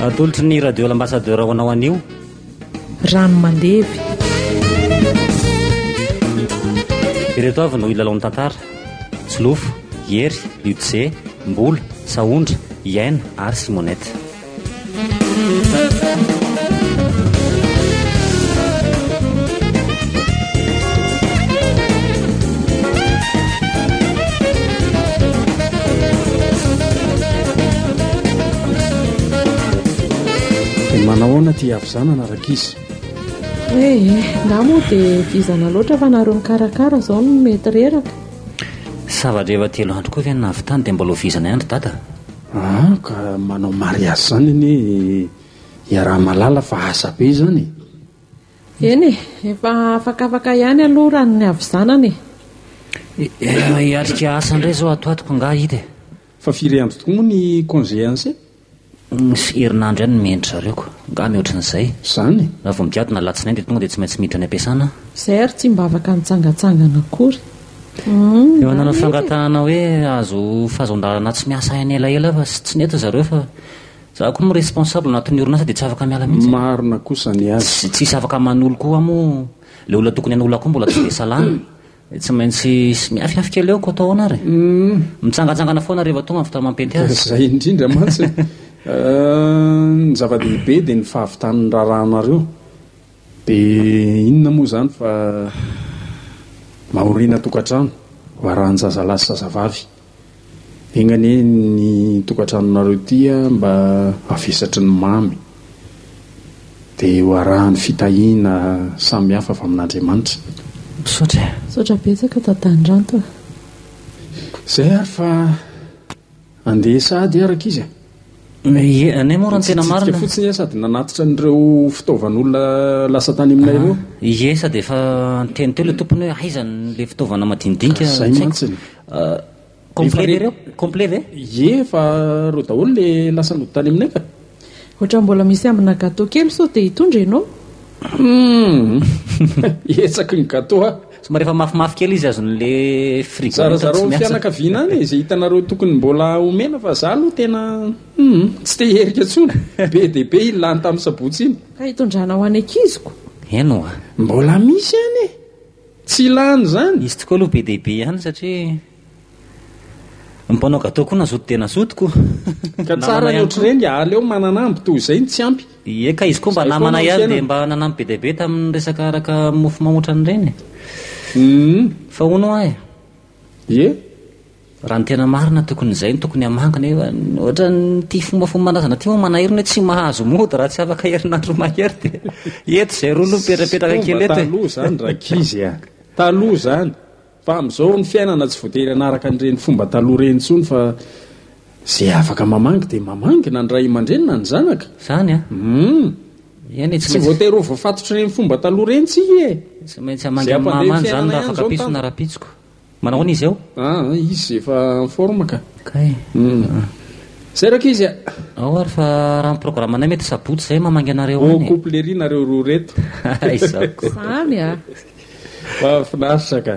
atolotry ny radio l'ambassadeur ao anao anio rano mandevy ireto avy no ilalaon'ny tantara tsilofo hery liodse mbola saondra iaina ary simonette manao ona ty avizanana araka izy nga moa dia vizana loatra fa nareo mikarakara zao no mety reraka savadreva telo andro koa vianina avy tany dia mbola vizana andro dada ka manao mariazy zany ny iaraha malala fa asa be zany eny efa afakafaka ihany aloha rano ny avizanany hiatrika asa indray zao atoatoko nga hity fa firy andro tokoa moa ny congéance sy herinandro ihany miendry zareoko nga mihoatran'izay zany raha vao mikiadona latsinainy dia tonga dia tsy maintsy miditra ny ampiasana zay ary tsy mba afaka mitsangatsangana akory eo ananao fangatahana hoe azo fahazondarana tsy miasa any elaela fa tsy nety zareo fa za koa mo responsable anatin'ny orinasa dia tsy afaka miala mihitsy marina kosa ny azy tsisy afaka manolo koa mo le olona tokony an'olona koa mbola tsy dia salana tsy maintsy miafiafika leo ko atao anary mitsangatsangana foana rehefa tonga ny fotoana mampety azy zay indrindra mantsy ny zava-dehibe dia ny fahavitan'ny raharanareo dia inona moa zany fa mahoriana tokantrano hoaranjazalazy zazavavy egnane ny tokantranonareo tya mba avesatry ny mamy dia hoarahany fitahiana samy hafa fa amin'Andriamanitra sotra betsaka tatanydranto zay ary fa andeha sady araka izy nay moa raha ny tena marina fotsiny sady nanatitra n'ireo fitaovan'olona lasa tany aminay ireo ie sady efa teny teo le tompony hoe aizany le fitaovana madinidinika zay mantsiny complet reo complet ve ie fa reo daholo le lasa nody tany aminay ka ohatra mbola misy ambina gâteau kely so dia hitondra ianao etsaky ny gâteau somary efa mafimafy kely izy azon'le frigo zarazareo ny fianakaviana any izay hitanareo tokony mbola omena fa za aloha tena tsy te herika tsony be dia be ilany tamin'ny sabotsy iny ka hitondrana ho any akiziko eno a mbola misy any tsy ilany zany izy tokoa aloha be dia be ihany satria mpanao gâteau koa nazoto dia nazotoko ka tsara ny ohatr'ireny ala eo mananamby toy izay ny tsy ampy eka izy koa mba namana ihany dia mba nanampy be dia be tamin'ny resaka araka mofo mamotra an'ireny fa hono ahy ie raha ny tena marina tokony izay ny tokony hamangana ohatra ty fombafombanazana ty moa manahirina hoe tsy mahazo mody raha tsy afaka herinandro mahery dia eto izay roa aloha mipetrapetraka kely eto taloha zany rakizy taloha zany fa amin'izao ny fiainana tsy voatery anaraka n'ireny fomba taloha reny tsony fa zay afaka mamangy dia mamangy na ny ray aman-drenina ny zanaka zany tsy voatery ho voafatotry reny fomba taloha reny tsy tsy maintsy hamangy amin'ny mamany zany raha afaka piso na rapitsiko manao hoana izy ao izy efa forme ka kay zay raka izy ao ary fa raha ny programme anay mety sabotsy zay mamangy anareo any couplerie nareo roa reto izako zany fa finaritra ka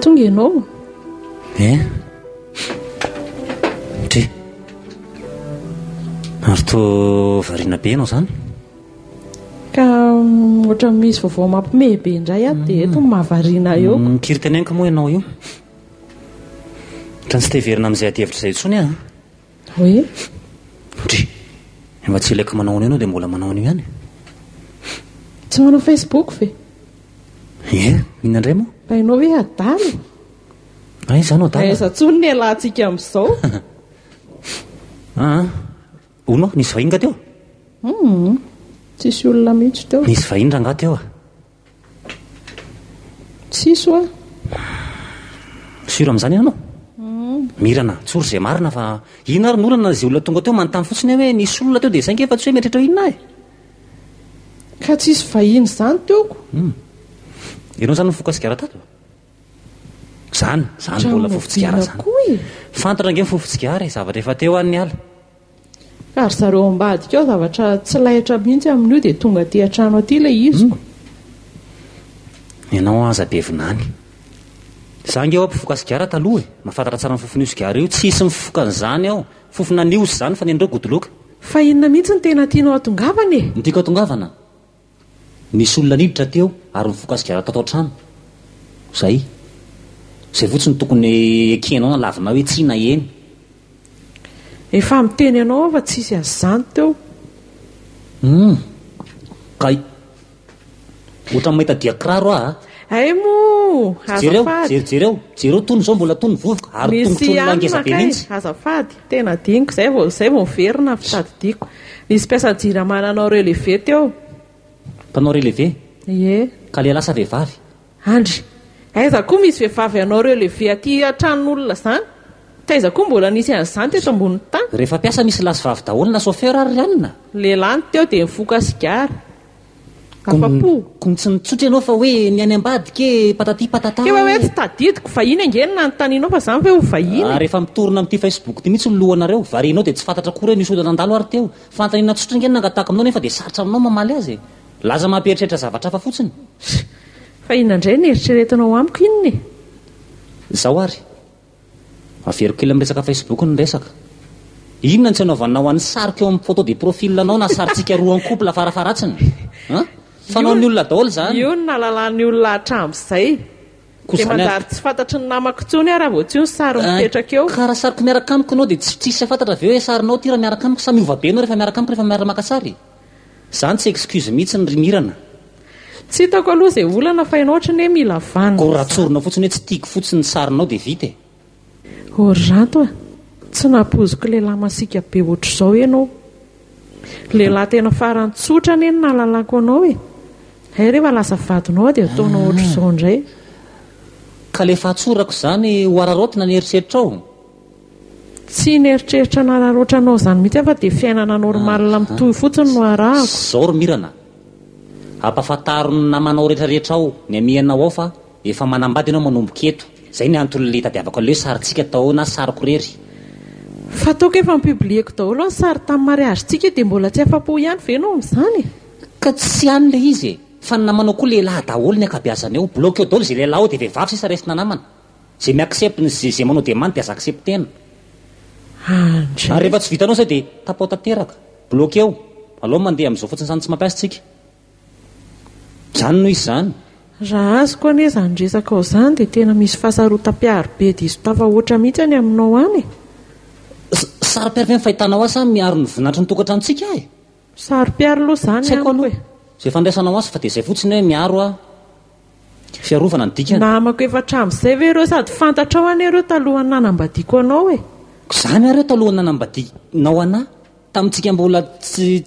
tonga ianao tre ary to variana be ianao zany ka ohatra misy vaovao mampime be indray ahy dia eto mahavariana eo mikiry tenenka moa ianao io ohatra ny tsy teverina amin'izay aty hevitra izay tsony hoe dry mba tsy ilaiko manaony ianao dia mbola manaony ihany tsy manao Facebook ve mihinandray moa hainao hoe adalo ay zany adalo aiza tsony ny alantsika amin'izao ono nisy vahiny ka teo tsisy olona mihitsy teo nisy vahiny ranga teo tsisy a siro amin'izany ianao mirana tsory izay marina fa ina ary norana izay olona tonga teo manontany fotsiny hoe nisy olona teo dia saingefa tsy hoe mieritreritra inona ka tsisy vahiny izany teoko ianao zany mifokasikara tato zany mbola fofotsikara zany fantatra nge mifofotsikara zavatra efa teo an'ny ala ka ry zareo ambadika ao zavatra tsy lahitra mihitsy amin'io dia tonga ty an-trano aty ilay iziko ianao aza be vinany za nge ao ampifokasikara taloha mahafantatra tsara ny fofona io sikara io tsisy mifokan'izany aho fofona niosy zany fa nendreo godoloka fa inona mihitsy ny tena tianao atongavana e nytiako atongavana nisy olona niditra teo ary mifokasikara tato an-trano zay fotsiny tokony ekenao na lavina hoe tsy na eny efa miteny ianao fa tsisy azany teo kay ohatra mahita dia kiraro ay mo jereo tony zao mbola tony vovoka ary tongotr'olona ngeza be mihitsy azafady tena diniko zay vao miverina fitadidiako nisy mpiasa jiramana anao relevé teo mpanao relevé ka le lasa vehivavy andry aiza koa misy vehivavy anao relevé aty an-tranon'olona zany taiza koa mbola nisy an'izany teto ambony tany rehefa mpiasa misy lasy vavy daholo na chauffeur ary ranona lehilahy ny teo dia mifoka sigara afapo kony tsy nitsotra ianao fa hoe ny any ambadika patati patata ke hoe tsy tadidiko vahiny angenina ny tanianao fa zany ve ho vahiny rehefa mitorina amin'ity Facebook ty mihitsy ny lohanareo varenao dia tsy fantatra koa reo nisy odana andalo ary teo fantaniana tsotra ngenina angataka aminao nefa dia sarotra aminao mamaly azy laza mampieritreritra zavatra hafa fotsiny fa inandray ny eritreretinao amiko inony zao ary averiko kely miresaka Facebook ny resaka inona ny tsy anaovanao an'ny sariko eo amin'ny photo de profil anao na saritsika roa en couple farafaratsiny fanao ny olona daholo zany io ny nalalany olona hatramin'izay dia manjary tsy fantatry ny namako tsony raha vao tsy ho ny sary mipetraka eo karaha sariko miaraka amiko ianao dia tsisy fantatra avy eo hoe sarinao ty raha miaraka amiko samy ova be anao rehefa miaraka amiko rehefa miaraka maka sary zany tsy excuse mihitsy ny rimirana tsy hitako aloha izay olana fa ianao ohatrany hoe mila vanina ko ratsorina fotsiny hoe tsy tiako fotsiny ny sarinao dia vita oranto tsy napoziko lehilahy masika be ohatr'izao ianao lehilahy tena farany tsotra ny eny nalalako anao ay rehefa lasa vadinao dia ataonao ohatr'izao indray ka le fahatsorako zany ho ararotina ny eritreritra ao tsy nieritreritra nararoatra anao zany mihitsy fa dia fiainana normalina mitohy fotsiny no arahako zao ro mirana ampafantaro ny namanao rehetrarehetra ao ny amianao ao fa efa manambady ianao manomboka eto zay ny antony le tadiavako an'ileo saritsika tao na sariko rery fa taoko efa mipiblieko daholo ny sary tamin'ny mariagentsika dia mbola tsy afa-po ihany venao amin'izany ka tsy ihany le izy fa ny namanao koa lehilahy daholo ny akabiazany eo bloke eo daholo zay lehilahy ao dia vehivavy sisa resina namana zay miaccepte zay manao demande dia aza acceptena ary rehefa tsy vitanao zay dia tapao tanteraka bloke eo aloha mandeha amin'izao fotsiny zany tsy mampiasa tsika zany noho izy zany raha azoko ane zany resaka ao zany dia tena misy fahasarotam-piaro be diso tafa ohatra mihitsy any aminao any sary-piaro ve ny fahitanao azy zany miaro ny voninahitry ny tokantranontsika sary-piaro aloha zany amiko e zay fandraisanao azy fa dia zay fotsiny hoe miaro fiarovana ny dikany namako efa hatramin'izay ve ireo sady fantatrao any ireo talohany nanambadiako anao zany areo talohany nanambadinao anahy tamintsika mbola tsy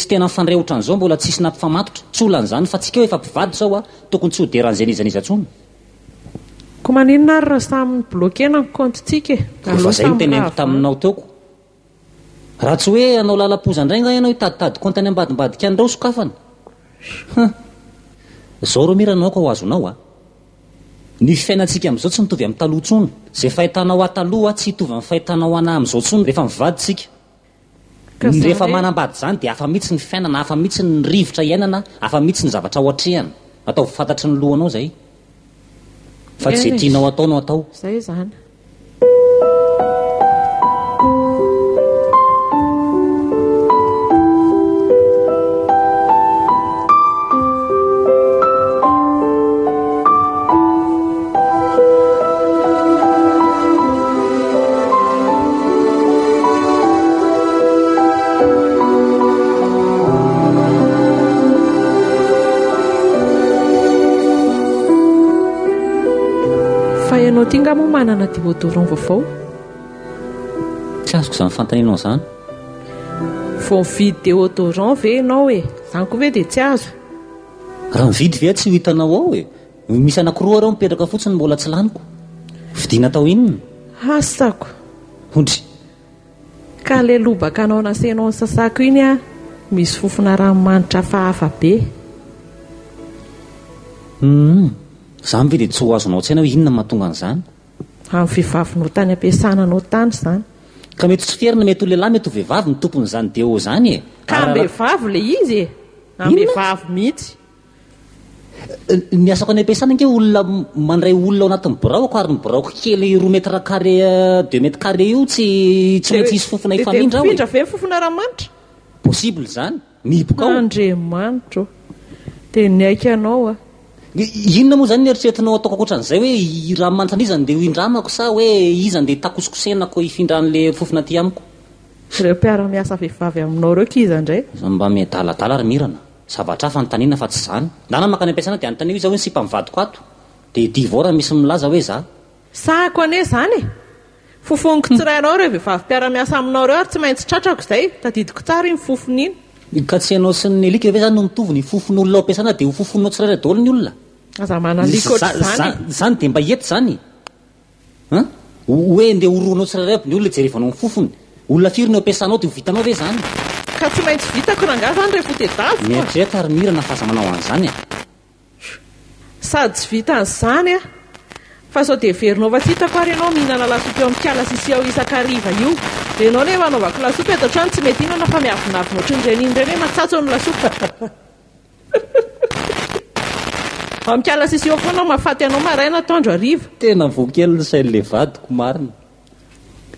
tena mifandray ohatran'izao mbola tsisy nampifamatotra tsy olan'izany fa tsika eo efa mpivady zao tokony tsy hoderan'izay nizaniza tsony ko maninona ary raha samy blokena ny comptetsika fa zay no teneniko taminao teoko raha tsy hoe anao lalam-pozandray nga ianao hitaditady compte any ambadimbadika an'ireo sokafana zao ro miranao ka ho azonao ny fiainantsika amin'izao tsy mitovy amin'ny taloha tsony zay fahitanao ataloha tsy hitovy amin'ny fahitanao anahy amin'izao tsony rehefa mivaditsika rehefa manambady zany dia hafa mihitsy ny fiainana hafa mihitsy ny rivotra iainana hafa mihitsy ny zavatra ao atrehana atao fantatry ny lohanao zay fa tsy zay tianao ataonao atao zay zany ty nga moa manana deodorant vaovao. Tsy azoko izany fantaninao izany. Vao mividy deodorant ve ianao e? Izany koa ve dia tsy azo? Raha mividy ve tsy ho hitanao ao e? Misy anankiroa reo mipetraka fotsiny mbola tsy laniko. Vidiana tao inona? Asako. Ondry. Ka le lobaka anao nasenao ny sasako iny a, misy fofona ranomanitra hafahafa be. Izany ve dia tsy ho azonao tsaina hoe inona mahatonga an'izany? Amin'ny vehivavynao tany ampiasananao tany izany. Ka mety tsy fierina, mety ho lehilahy, mety ho vehivavy ny tompon'izany deo izany e. Ka am-behivavy le izy e. Am-behivavy mihitsy. Ny asako any ampiasana nke olona mandray olona ao anatin'ny biraoko, ary ny biraoko kely 2 mètres carré 2 mètres carré io tsy maintsy hisy fofona ifamindra ao. Mifindra ve fofona ranomanitra? Possible izany. Mihiboka ao. Andriamanitra. Dia niaika anao a. Inona moa izany ny eritreretinao ataoko ankoatran'izay hoe i ranomanitra an'izany dia ho indramako sa hoe izany dia takosokosenako hifindra an'ilay fofona aty amiko? Ireo mpiara-miasa vehivavy aminao ireo kiza indray. Mba miadaladala ary mirana. Zavatra hafa nytaniana fa tsy izany. Ndana makany ampiasana dia anontaniana izy hoe sipa mivadiko ato. Dia divao raha misy milaza hoe za. Sahako ane izany e. Fofoniko tsirainao ireo vehivavy mpiara-miasa aminao ireo ary tsy maintsy tratrako izay. Tadidiko tsara iny fofony iny. Ka tsy ianao sy ny alika ve izany no mitovy ny fofon'olona ao ampiasana dia ho fofonao tsirairay daholo ny olona? Aza manalika ohatr'izany. Izany dia mba ety izany. Hoe ndeha horoanao tsirairay ny olona jerevanao ny fofony. Olona firy no ampiasanao dia ho vitanao ve izany? Ka tsy maintsy vitako rangaha izany rehefa tedavy. Mieritreretra ary mirana fa aza manao an'izany e. Sady tsy vita an'izany a. Fa sao dia verinao fa tsy hitako ary ianao mihinana lasopy eo amin'ny kiala sisy ao isan-kariva io. Dia ianao nefa anaovako lasopy eto an-trano tsy mety inona fa miavonavina ohatran'ireny iny ireny hoe matsatso ny lasopy. Amin'ny kiala sisy eo foana mahafaty anao maraina atoandro hariva. Tena voakely ny sain'ilay vadiko marina.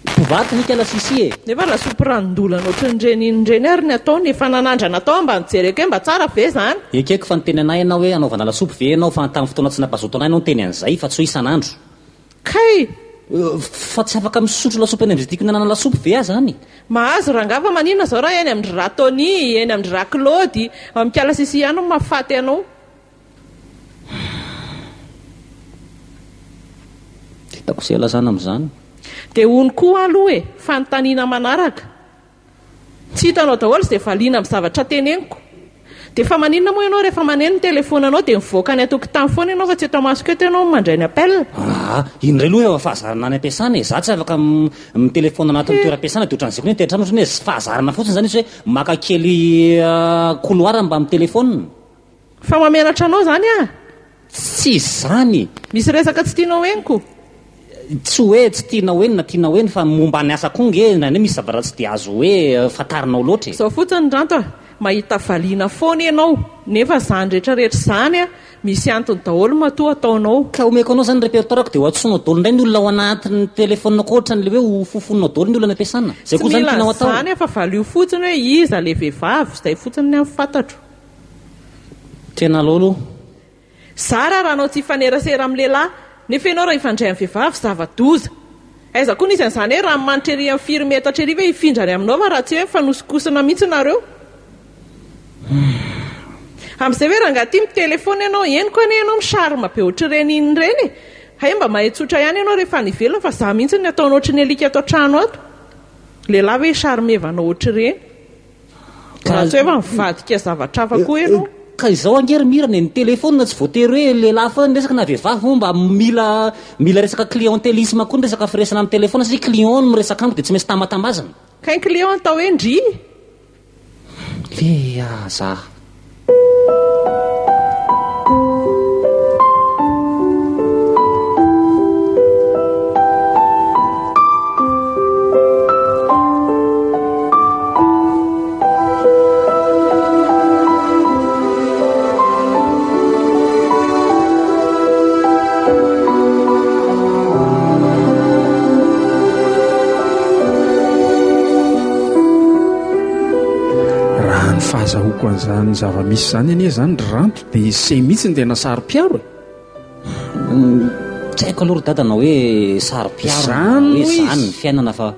Mpivaty ny kiala sisy e. Nefa lasopy ranondolana ohatran'ireny iny ireny ary ny ataony efa nanandrana atao mba nijereko hoe mba tsara ve izany. Ekeko fa niteny anay ianao hoe anaovana lasopy ve ianao fa tamin'ny fotoana tsy nampazoto anay ianao niteny an'izay fa tsy ho isan'andro. Kay! Fa tsy afaka misotro lasopy any amin'izay tiako nanana lasopy ve zany? Mahazo rangaha fa manina izao raha eny amin'ny dra Tony, eny amin'ny dra Claude, amin'ny kiala sisy ihany no mahafaty anao. Hitako se alazana amin'izany. Dia hono koa aloha e, fanontaniana manaraka. Tsy hitanao daholo dia valiana amin'ny zavatra teneniko. Dia fa maninona moa ianao rehefa maneno ny telefonanao dia mivoaka ny atokotany foana ianao fa tsy eto masoko eto ianao mandray ny appel. Indray aloha efa fahazarana any ampiasana e. Za tsy afaka mitelefona anatin'ny toeram-piasana dia ohatran'izay koa ny teatrano ohatran'ny hoe fahazarana fotsiny izany izy hoe maka kely couloir mba amin'ny telefona. Fa mamenatra anao izany a? Tsy izany. Misy resaka tsy tianao henoko? Tsy hoe tsy tianao eny na tianao eny fa momba ny asa koa nge na misy zavatra tsy dia azo hoe fantarinao loatra. Izao fotsiny ranto a, mahita valiana foana ianao nefa izany rehetrarehetra izany a misy antony daholo matoa ataonao. Ka omeko anao izany repertoirako dia ho atsoinao daholo indray ny olona ao anatin'ny telefonina koa ohatran'ilay hoe ho fofonao daholo ny olona ampiasana. Zay koa izany tianao atao. Tsy mila izany fa valio fotsiny hoe iza le vehivavy izay fotsiny ny amin'ny fantatro. Tena lolo. Zara raha anao tsy hifanerasera amin'ny lehilahy nefa ianao raha hifandray amin'ny vehivavy zava-doza. Aiza koa nisy an'izany hoe raha manitra ery amin'ny 4 metatra ery hoe hifindrany aminao fa raha tsy hoe mifanosokosana mihitsy nareo. Amin'izay hoe rangaha tia mitelefona ianao eny koa anie ianao misarima be ohatr'ireny iny ireny e. Hay mba mahitsotra ihany ianao rehefa nivelona fa za mihitsy ny ataonao ohatry ny alika ato an-trano ato. Lehilahy hoe sarimevana ohatr'ireny. Raha tsy hoe mivadika zavatra hafa koa ianao. Ka izao angery mirana ny telefona tsy voatery hoe lehilahy foana resaka na vehivavy moa mba mila resaka clientélisme koa ny resaka firesana amin'ny telefona satria client no miresaka amiko dia tsy maintsy tamatambazana. Ka ny client atao hoe ndry. Le aza. Fahazahoko an'izany zava-misy izany anie izany ranto dia se mihitsy ny tena sary-piaro e. Tsy haiko aloha ry dada na hoe sary-piaro hoe izany ny fiainana fa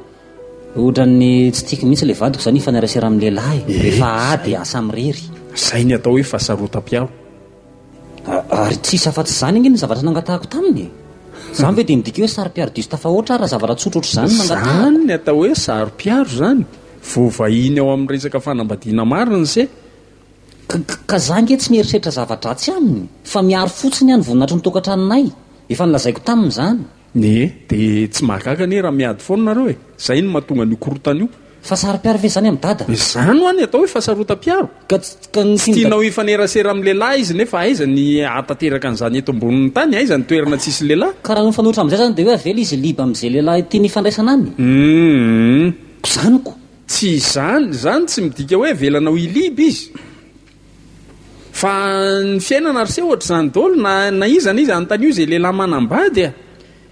ohatran'ny tsy tiako mihitsy ilay vadiko izany hifanerasera amin'ny lehilahy rehefa ady asa mirery. Izay ny atao hoe fahasarotam-piaro. Ary tsisy afa-tsy izany ange ny zavatra nangatahako taminy. zany ve dia midika hoe sary-piaro diso tafahoatra raha zavatra tsotra ohatr'izany zany ny atao hoe sary-piaro zany vovahiny ao amin'ny resaka fanambadiana marina se ka zange tsy mieritreritra zavatra tsy aminy fa miaro fotsiny any voninahitry ny tokantranonay efa nilazaiko taminy zany dia tsy mahagaga anie raha miady foana nareo zay no mahatonga ny korotana io fa sary-piaro ve zany amin'ny dada zany ho any atao hoe fahasarotam-piaro tsy tianao hifanerasera amin'ny lehilahy izy nefa aiza ny atateraka an'izany eto ambonin'ny tany aiza ny toerana tsisy lehilahy ka raha nofanohitra amin'izay zany dia hoe avela izy liba amin'izay lehilahy tia nifandraisana any zaniko tsy zany tsy midika hoe velanao iliby izy fa ny fiainana ry se ohatra zany daholo na izana izy anontany io izay lehilahy manambady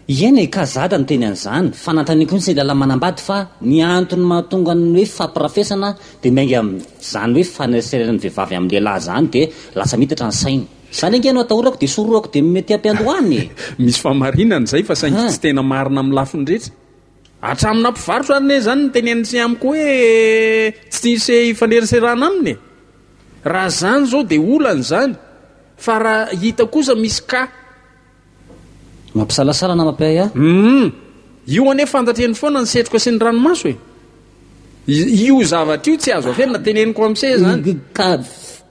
ieny ka zada ny teny an'izany fanantaniko ny tsy lehilahy manambady fa ny antony mahatonga ny hoe fampirafesana dia miainga zany hoe faneserany vehivavy amin'ny lehilahy zany dia lasa mitatra ny sainy zany angeno atahorako dia sororako dia mety ampiandohany misy famarinana zay fa saingy tsy tena marina amin'ny lafiny rehetra hatramina mpivarotra ane zany ny tenenysy amiko hoe tsy nisy hifaneraserana aminy raha zany zao dia olany zany fa raha hita kosa misy ka mampisalasala na mampiay io ane fantatreny foana ny setroka sy ny ranomaso io zavatra io tsy azo afenina teneniko amin'se zany ka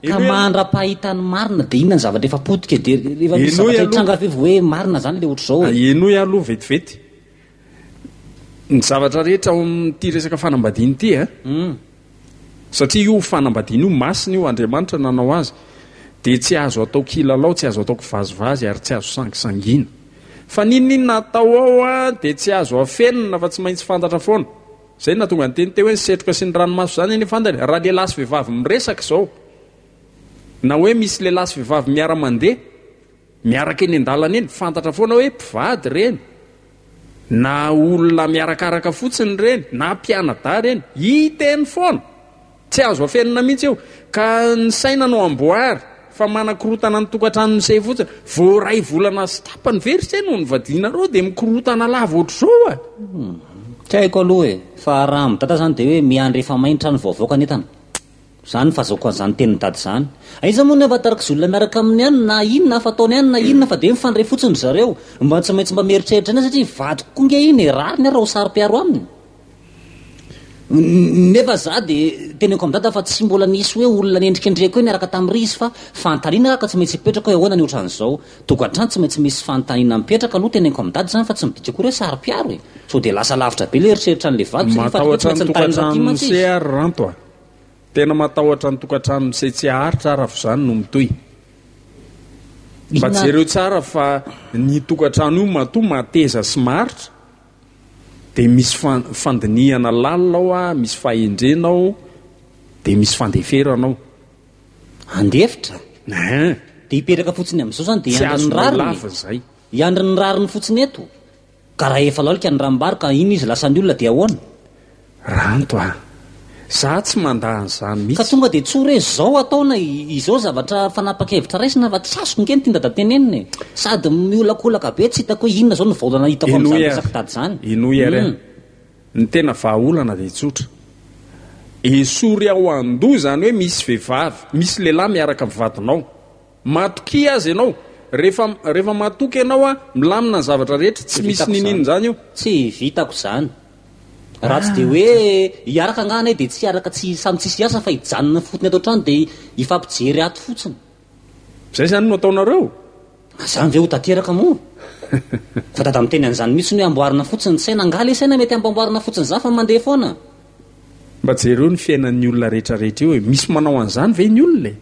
mandra-pahitany marina dia inona ny zavatra efa potika dia rehefa misy zavatra hitranga fevo hoe marina zany le ohatr' zao enoy aloha vetivety ny zavatra rehetra ao amin'ity resaka fanambadiany ity satria io fanambadiana io masina io Andriamanitra nanao azy dia tsy azo atao kilalao tsy azo ataoko vazivazy ary tsy azo sangisangina fa ninona atao ao dia tsy azo afenina fa tsy maintsy fantatra foana zay natonga ny teny teo hoe setroka sy ny ranomaso zany eny fantany raha lehilahy sy vehivavy miresaka zao na hoe misy lehilahy sy vehivavy miara-mandeha miaraka eny an-dalana eny fantatra foana hoe mpivady reny na olona miarakaraka fotsiny reny na mpianada reny hiteny foana tsy azo afenina mihitsy eo ka ny saina no amboary fa manakorotana ny tokantrano say fotsiny voaray volana sy tapany very say no nyvadianareo dia mikorotana lava ohatr'izao tsy haiko aloha fa raha midada zany dia hoe miandry efa mainitra ny vaovaoka netana zany fahazaoko an'izany tenin'ny dady zany aiza moa ny avataraka zolona miaraka amin'ny any na inona afa ataony any na inona fa dia mifandray fotsiny zareo mba tsy maintsy mba mieritreritra ina satria vadiko konge iny rariny raha ho sary-piaro aminy nefa za dia teneko amin'ny dada fa tsy mbola nisy hoe olona nendrikendreko hoe niaraka tamin'ny izy fa fantaniana ka tsy maintsy mipetraka hoe ahoana ny ohatran'izao tokantrano tsy maintsy misy fantaniana mipetraka aloha teneko amin'ny dady zany fa tsy midika koa hoe sary-piaro so dia lasa lavitra be le eritreritra ny vady matahotra ny tokantrano misy ary ranto tena matahotra ny tokantrano misy tsy aharitra raha zany no mitoy mba jereo tsara fa ny tokantrano io matoa mateza sy maharitra dia misy fandiniana lalina misy fahendrenao dia misy fandeferanao andefitra dia hipetraka fotsiny amin'izao zany dia iandry ny rariny fotsiny eto ka raha efa lalika ny rambary ka iny izy lasany olona dia ahoana ranto za tsy mandahan'izany mihitsy ka tonga dia tsory hoe zao ataona izao zavatra fanapaka-hevitra raisina fa tsy azoko ngeny tia dada teneniny sady miolakolaka be tsy hitako hoe inona zao ny vaolana hitako amin'izany resaka tady zany enoy ary ny tena vahaolana dia tsotra esory ao andoha zany hoe misy vehivavy misy lehilahy miaraka mivadinao matoky azy ianao rehefa matoky ianao milamina ny zavatra rehetra tsy misy ninina zany io tsy vitako zany raha tsy dia hoe hiaraka angana dia tsy araka tsy samy tsisy asa fa hijanona fotony atao trano dia hifampijery ato fotsiny zay zany no ataonareo zany ve ho tateraka moa fa dada miteny an'izany mihitsy ny hoe amboarina fotsiny ny saina angala saina mety ampamboarina fotsiny za fa mandeha foana mba jereo ny fiainan'ny olona rehetrarehetra eo misy manao an'izany ve ny olona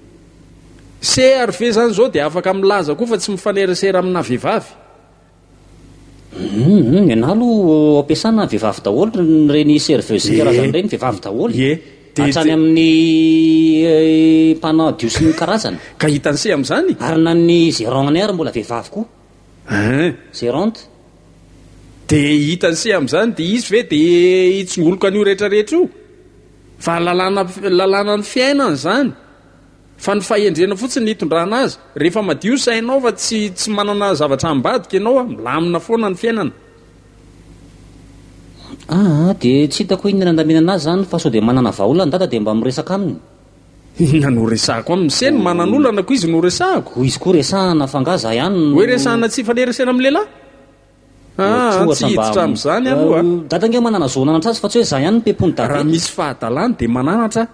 se ary ve zany zao dia afaka milaza koa fa tsy mifanerasera amina vehivavy ianalo ampiasana vehivavy daholo reny serveuse karazany reny vehivavy daholo hatrany amin'ny mpanao dio sy ny karazany ka hitany se amin'izany ary na ny gérant-ny ary mbola vehivavy koa gérante dia hitany se amin'izany dia izy ve dia hitsongoloka an'io rehetrarehetra io fa lalàna ny fiainana zany fa ny fahendrena fotsiny hitondrana azy rehefa madio sainao fa tsy manana zavatra ambadika ianao milamina foana ny fiainana dia tsy hitako inona nandaminana azy zany fa sao dia manana vahaolana dada dia mba miresaka aminy inona no resahako aminy seny manan'olana ko izy no resahako izy koa resahana fangaza ihany hoe resahana tsy fanerasena amin'ny lehilahy tsy hiditra amin'izany aloha dadange manana zonana atrazy fa tsy hoe zay ihany pepony raha misy fahadalany dia mananatra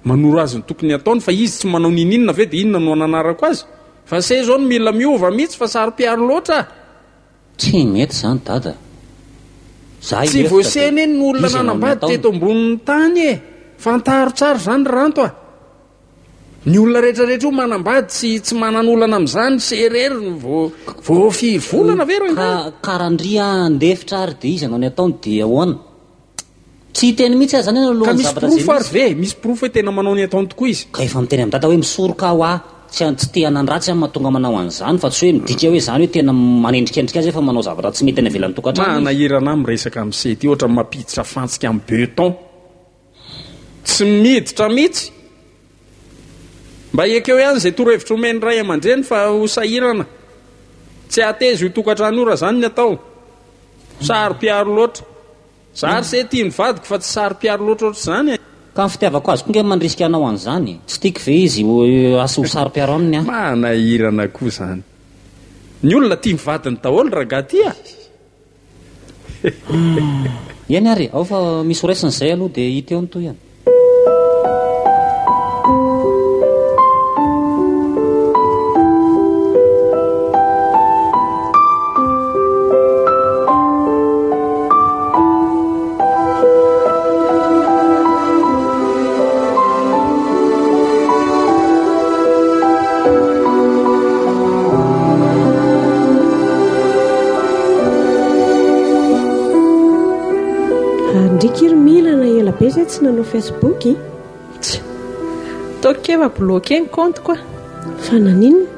manoro azy ny tokony ataony fa izy tsy manao nininona ve dia inona no ananarako azy fa se zao no mila miova mihitsy fa sary-piaro loatra tsy mety zany dada tsy voasena eny ny olona nanambady teto ambonin'ny tany e fantarotsaro zany ranto a ny olona rehetrarehetra io manambady tsy manan'olana amin'izany serery voafiry volana ve karandria andefitra ary dia izy anao ny ataony dia ahoana tsy hiteny mihitsy azy zany ka misy profo ary ve misy profo hoe tena manao ny ataony tokoa izy ka efa miteny amin'ny dada hoe misoroka aho tsy te-hanan-dratsy amin'ny mahatonga manao an'izany fa tsy hoe midika hoe zany hoe tena manendrikendrika azy efa manao zavatra tsy mety any avelan'ny tokantrano manahirana amin'ny resaka amin'ny sety ohatra mampiditra fantsika amin'ny beton tsy miditra mihitsy mba ekeo ihany izay torohevitra omeny ray aman-dreny fa ho sahirana tsy atezy io tokantrano io raha zany ny atao sary-piaro loatra zary se tia ny vadiko fa tsy sary-piaro loatra oatra zany ka ny fitiavako azy koa nge mandrisika anao an'izany tsy tiako ve izy asy ho sary-piaro aminy a manahirana koa zany ny olona tia mivadiny daholo raha gatia eny ary ao fa misy horesin'izay aloha dia hita eo ny toy ihany ndrikiry milana ela be zay tsy nanao Facebook tokeva bloqué ny compte koa fa naninona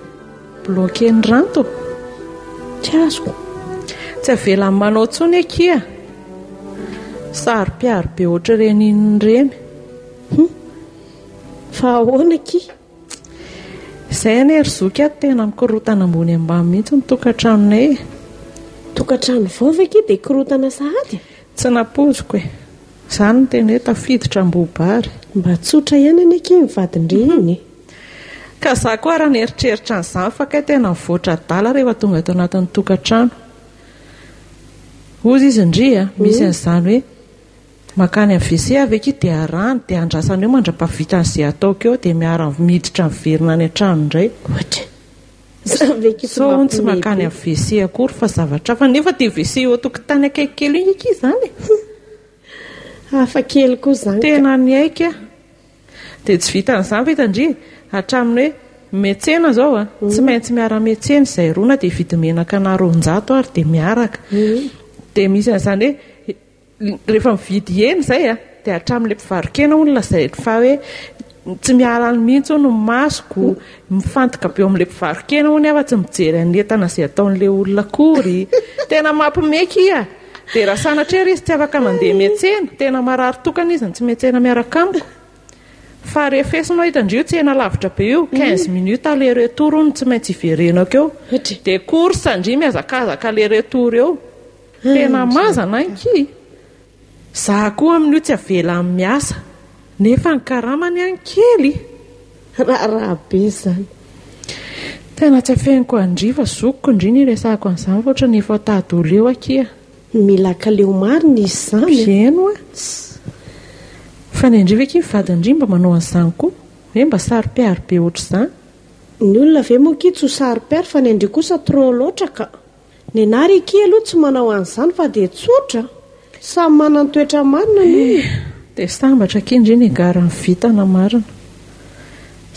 bloqué ny ranto tsy azoko tsy avelany manao tsony akia sary-piaro be ohatra reniny reny fa ahoana ki izay ane ry zoky ato tena mikorotana ambony ambany mihitsy ny tokantranonay tokantrano vaova ki dia korotana sahady tsy napoziko e izany ny tena hoe tafiditra ambobary mba tsotra ihany any aky mivadin-dreny ka za koa raha nieritreritra n'izany fa kay tena mivoatra dala rehefa tonga eto anatin'ny tokantrano ozy izy indria misy an'izany hoe makany amin'ny WC avy eky dia arahany dia andrasany eo mandra-pavita n'izay ataoko eo dia miara miditra miverina any an-trano indray so ny tsy makany amin'ny WC akory fa zavatra fa nefa dia WC eo tokotany akaikykely iny eky izany hafa kely koa zany tena ny aika dia tsy vitan'izany vitandria hatramin'ny hoe metsena zao tsy maintsy miara-metsena izay rona dia vidy menaka na 200 ary dia miaraka dia misy an'izany hoe rehefa mividy eny izay dia hatramin'ilay mpivarokena olona izay fa hoe tsy mialany mihitsy ho no masoko mifantoka be eo amin'ilay mpivarokena ho ny afa tsy mijery an'entana izay ataon'ilay olona kory tena mampimeky dia raha sanatrery izy tsy afaka mandeha metsena tena marary tokana izy ny tsy metsena miaraka amiko fa rehefa hitandrio tsena lavitra be io 15 minutes ale retour no tsy maintsy iverenako eo dia course andria miazakazaka le retour eo tena mazana anky za koa amin'io tsy avela amin'ny miasa nefa ny karamany any kely raha be zany tena tsy afeniko andriva zokoko indri ny resako an'izany foatra ny efa tadolo eo akia mila kaleo marina izy zany eno fa ny andriva eky mivadindri mba manao an'izany koa hoe mba sary-piaro be ohatra izany ny olona ve moa ki tsy ho sary-piaro fa ny andri kosa tro loatra ka ny anary ki aloha tsy manao an'izany fa dia tsotra samy manany toetra marina ny dia sambatra kindri ny garany vitana marina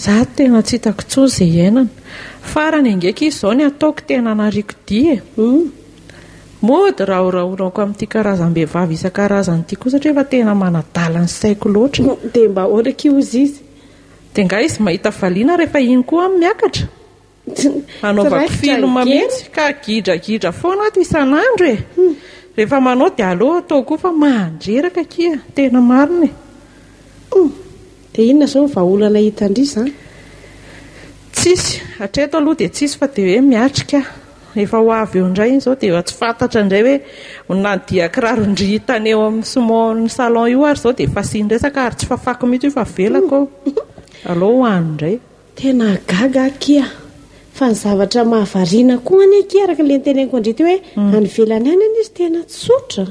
za tena tsy hitako tsony izay iainana farany angeky izy izao ny ataoko tena nariko dia mody rahaoraorako amin'ity karazam-behivavy isan-karazany ity koa satria efa tena manadala ny saiko loatra dia mba oraka ozy izy dia nga izy mahita valiana rehefa iny koa amin'ny miakatra anaovako filma mihitsy ka gidragidra foana ato isan'andro rehefa manao dia aloha atao koa fa mandreraka kia tena marina dia inona izao vahaolana hitandry izany tsisy hatreto aloha dia tsisy fa dia hoe miatrika efa ho avy eo indray iny izao dia tsy fantatra indray hoe nadia kirarondry hitany eo amin'ny somon'ny salon io ary izao dia efa sinresaka ary tsy fafako mihitsy io fa velako aloha ho any indray tena gaga kia fa ny zavatra mahavariana koa aneky araka le nteneniko andrety hoe any velany any any izy tena tsotra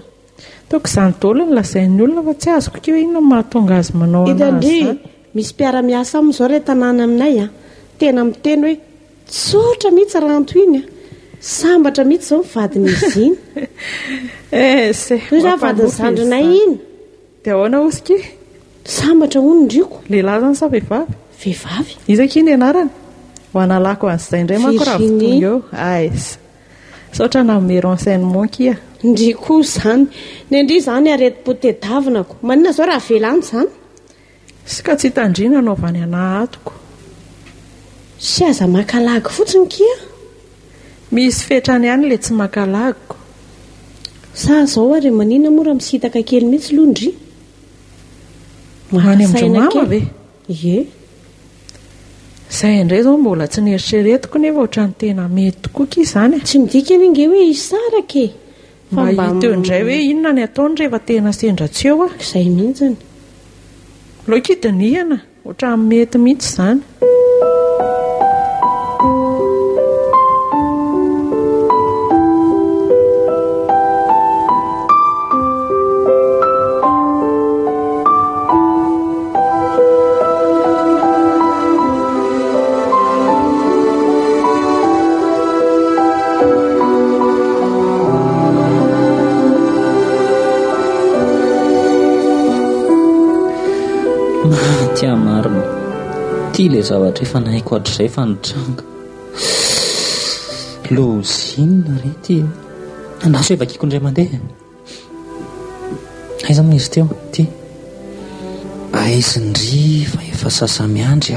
taoko izany daholo ny lazain'ny olona fa tsy azoko keo inona mahatonga azy manao anazy izany. Misy mpiara-miasa amin'izao re tanàna aminay tena miteny hoe tsotra mihitsy raha antoiny sambatra mihitsy izao mivadin'izy iny za vadiny zandrinay iny dia ahoana osika sambatra hono ndriko lehilahy zany sa vehivavy vehivavy izaka iny ianarany ho analako an'izay indray manko raha vitonga eo saotra nanome renseignement kia ndry koa izany ny andry izany areti-potedavinako manina zao raha velany izany sika tsy hitandrina anaovany anahatoko sy aza makalagy fotsiny kia misy fetrany ihany le tsy makalagiko sa zao ary manina moa raha misitaka kely mihitsy londry any amindromama ve ie izay indray zao mbola tsy nieritreretiko nefa ohatrany tena mety tokoa kia izany tsy midika nge hoe isarake mba hita eo indray hoe inona ny ataony rehefa tena sendra tsy eo izay mihitsiny lokidiniana ohatrany mety mihitsy izany tia marina tia le zavatra efa nahaiko hatr'izay fa nitranga lozinina re ty andaso hoe vakiko indray mandeha aiza moa izy teo ty aizindry fa efa sasamiandry